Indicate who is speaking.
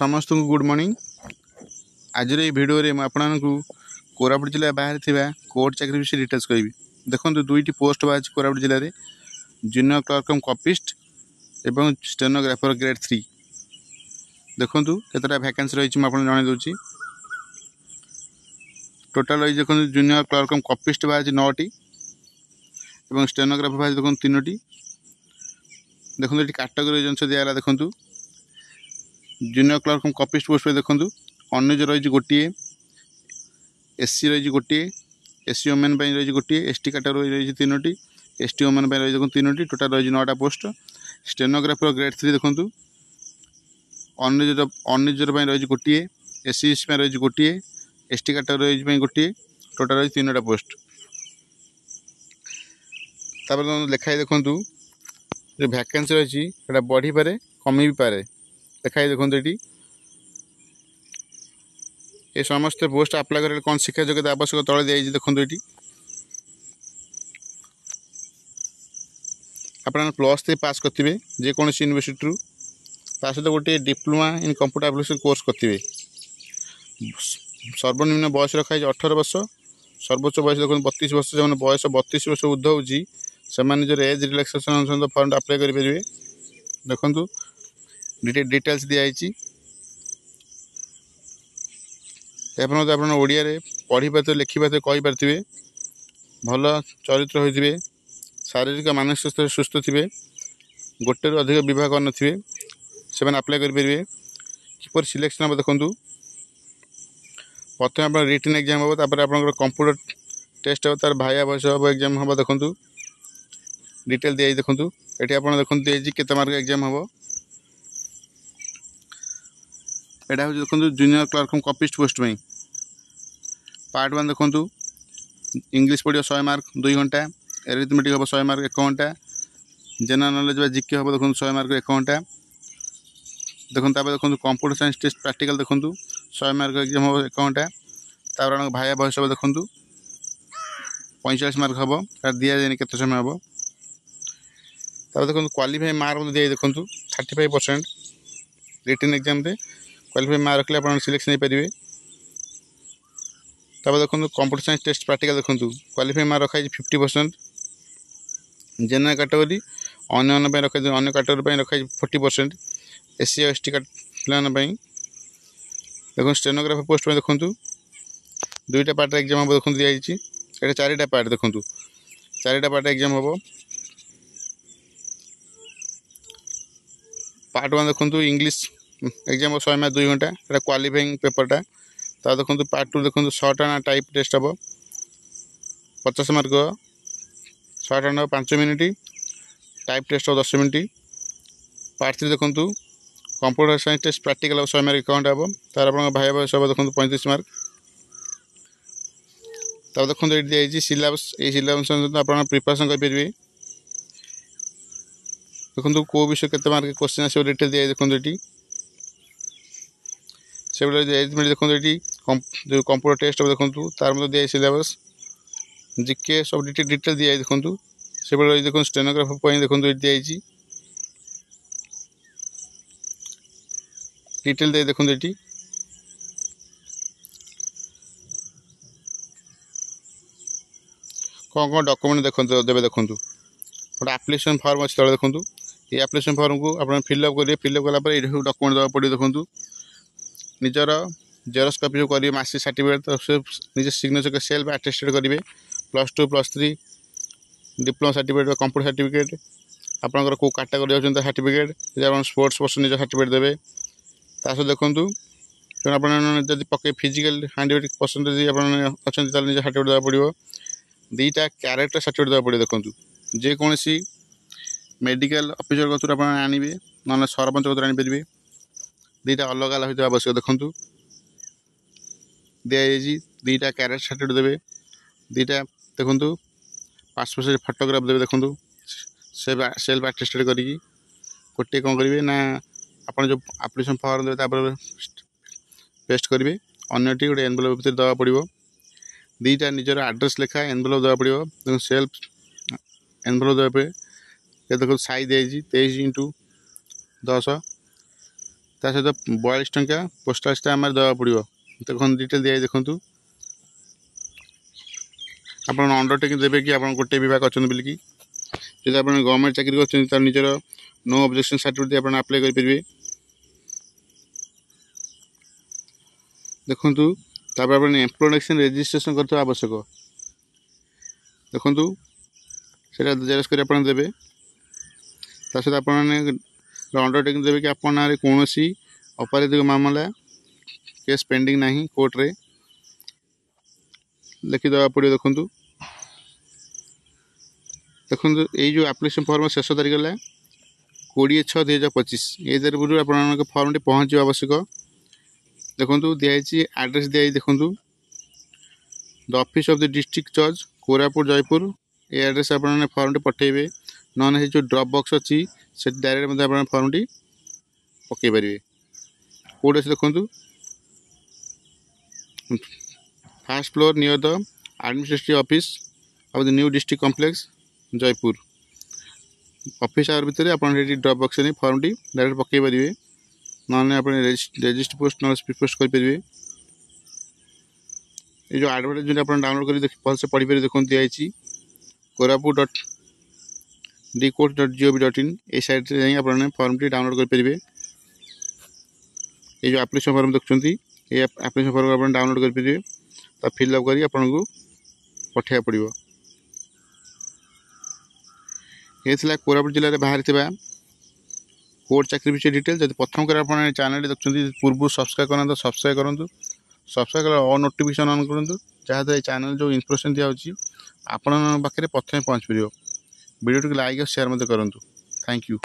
Speaker 1: समस्त को good morning. आज भिडियो में आपको कोरापुट जिला बाहर थिबा कोर्ट चाकरी विषय डिटेल्स कहि। देखो दुईटी पोस्ट बाहर कोरापुट जिले में जूनियर क्लर्क कम कॉपिस्ट एवं स्टेनोग्राफर ग्रेड 3। देखो केतटा वैकेंसी रही जन दूसरी टोटाल रही। देखो जूनियर क्लर्क कम कॉपिस्ट बाहर 9टी और स्टेनोग्राफर बाहर देखो 3टी। देखो ये कैटेगरी जिनस दिगला। देखो जूनियर क्लर्क कम कॉपिस्ट पोस्ट पे देखो अनुज रही गोटे, एससी रही गोटे, एससी ओमेन रही गोटे, एसटी कैटेगरी रही 3टी, एसटी ओमेन रही देखो 3टी। टोटाल रही 9टा पोस्ट। स्टेनोग्राफर ग्रेड 3 देखो अनुज रही गोटे, एससी एससी रही गोटे, एसटी कैटेगरी रही गोटे। टोटाल रही 3टा पोस्ट। तापर लिखाई देखो जो वैकेंसी रही बढ़ी पारे कमी भी पारे। देखाई देखो ये समस्त पोस्ट अप्लाई करें कौन शिक्षा योग्यता आवश्यक तले दी। देखो ये आप +3 पास करेंगे जेकोसी यूनिवर्सिटी रू, ता सहित गोटे diploma in computer application course करेंगे। सर्वनिम्न बयस रखा 18 वर्ष, सर्वोच्च बयस देखो 32 वर्ष। जो बयस 32 वर्ष ऊर्ध होगी से एज रिलैक्सेशन अनुसार फंड अप्लाई करेंगे। देखो डिटेल्स दिखाई ओडिया पढ़ी पारे लिखि पारे कही पारे, भल चरित्र होते, शारीरिक मानसिक स्तर सुस्थ थे, गोटे अधिक विवाह कर से अप्लाई करेंगे। किपर सिलेक्शन हम देखो प्रथम आप रिटन एग्जाम हम, तापर आप कंप्यूटर टेस्ट हम, तार भाया बयस हम एग्जाम हम। देखो डिटेल दी। देखो ये आप देखो दी केते मार्क एग्जाम हम। एटा हूँ देखो जूनियर क्लर्क कॉपिस्ट पोस्ट में पार्ट 1 देखो इंग्लिश पढ़ो 100 मार्क 2 घंटा, एरिथमेटिक हम 100 मार्क 1 घंटा, जनरल नॉलेज जीके हम देखो 100 मार्क 1 घंटा। देखो देखो कंप्यूटर साइंस टेस्ट प्रैक्टिकल देखो 100 मार्क एग्जाम हम 1 घंटा। तापर भाया बयस हम देखो 45 मार्क हम, तार दि जाए केते समय हम। तापर देखो क्वालिफाई मार्क दिए देखो 35% रिटन एग्जाम क्वालिफाई मार्क रखले आप सिलेक्शन हो पारे। तब देखो कंप्यूटर साइंस टेस्ट प्रैक्टिकल देखो क्वालिफाई मार्क रखा 50%। जनरल कैटेगरी अन्य रखा अन्य कैटेगरी रखा 40%। एससी और एसटी प्लान देखो स्टेनोग्राफर पोस्ट में देखो 2टा पार्ट एग्जाम हम देखो दिखाई। ये 4टा पार्ट देखो 4टा पार्ट एग्जाम हम। पार्ट 1 देखो इंग्लिश एग्जाम 100 मार्क 2 घंटा, ये क्वालिफाइंग पेपरटा। तो देखो पार्ट 2 देखो 6टा टाइप टेस्ट हम 50 मार्क, 6टा 5 minute, type test 10 minute. Part 3 देखो computer science test practical 100 mark 1 घंटा हम, तार आप भाई बयस हम देखो 35 मार्क। तब देखो ये दिखाई सिलेबस, ये सिलेबस आप प्रिपरेशन करेंगे। देखो कौ विषय केते मार्क क्वेश्चन आस डिटेल दिखाई। देखो ये से देखो ये जो कंप्यूटर टेस्ट देखो तार मतलब दिखाई सिलेबस, जीके सब डिटेल दिखाई। देखो से देखो स्टेनोग्राफर देखो ये दिखाई डिटेल दे। देखो ये कौन कौन डॉक्यूमेंट देखो देवे। देखो गोटे एप्लिकेशन फॉर्म अच्छी तले देखो ये एप्लिकेशन फॉर्म को आप फिलअप करेंगे। फिलअप कलापर ये डॉक्यूमेंट देवा पड़े। देखो निजर जेरक्स कॉपी जो करेंगे मार्कशीट सर्टिफिकेट, तो से निज सिग्नेचर सेल्फ अटेस्टेड करेंगे। +2 +3 डिप्लोमा सर्टिफिकेट, कंप्यूटर सर्टिफिकेट, आपंकर कौ कैटेगरी होता सर्टिफिकेट, स्पोर्ट्स पर्सन निज सर्टिफिकेट देवे। तासह देखो आप पके फिजिकल हैंडीवर्क पर्सन अच्छा निज सर्टिफिकेट देवा पड़ो। 2टा कैरेक्टर सर्टिफिकेट देवा पड़े। देखो जेकोसी मेडिकल ऑफिसर कतुर आप आनिबे ना सरपंच कतुर आनीपारे, 2टा अलग अलग होता आवश्यक। देखो दिखाई 2टा कैरेक्टर सर्टिफिकेट देवे, 2टा देखो पासपोर्ट साइज फोटोग्राफ देवे। देखो सेल्फ अटेस्टेड करी गोटे कौन करेंगे ना आप जो एप्लिकेशन फॉर्म देवे पेस्ट करेंगे। अन्यटी गोटे एनवेलप भर देवा पड़ो। 2टा निजर एड्रेस लेखा एनवेलप देवा पड़ो। देखो सेल्फ एनवेलप देवा पे देखो साइज दिखाई 23x10। ता सहित 42 टंका पोस्टाल स्टाम्प देवा पड़ो। देखो डिटेल दिखाई देखूँ आप अंडरटेकिंग देवे कि आप गोटे विभाग अच्छा बोलिकी जब आप गवर्नमेंट चाकरी कर निजर नो ऑब्जेक्शन सर्टिफिकेट आप अप्लाई करेंगे। देखूँ तापर आप एम्प्लॉय रजिस्ट्रेशन करते आवश्यक देखूँ से जेरक्स कर देवे सहित आप अंडरटेकिंग देवे कि आप ना कौन अपराधिक मामला केस पेंडिंग ना कोर्ट रे लिखिदेवा पड़ो। देखूँ देखूँ यो एप्लिकेशन फॉर्म शेष तारीख है 20/6/2025 ये पूर्व आप फॉर्म टी पहुँच आवश्यक। देखूँ दिखाई एड्रेस दिखाई देखूँ the office of the district जज कोरापुट जयपुर ये एड्रेस आप फॉर्म टी पठेबे ना जो ड्रॉप बॉक्स अच्छी से डायरेक्ट मतलब आप फॉर्म टी पकई पारे कौट अच्छे देखूँ first floor near the administrative office of the new district complex Jaipur office hour भितर आप ड्रॉप बॉक्स नहीं फॉर्म टी डायरेक्ट पकई पारे ना आप रजिस्टर पोस्ट ना स्पीड पोस्ट करेंगे। ये जो एडवर्टाइजमेंट आप डाउनलोड कर भलसे पढ़ी पारे देखो दिखाई koraput.dcourt.gov.in ये साइट रे आप फॉर्म टी डाउनलोड करेंगे। ये जो एप्लिकेशन फॉर्म देखते ये एप्लिकेशन फॉर्म आप डाउनलोड करेंगे तो फिलअप कर आपको पठाइबा पड़ो। ये कोरापुट जिले में बाहरी कोर्ट चाकरी विषय डिटेल जब प्रथम कर आप चैनल देखते पूर्व सब्सक्राइब करना तो सब्सक्राइब करूँ सब्सक्राइब कर ऑन नोटिफिकेशन ऑन करूँ जहाँद्वारा ये चैनल जो इन्फॉर्मेशन दिखाई आपण पाखे प्रथम पहुँच पार। वीडियो लाइक और शेयर करूँ। Thank you.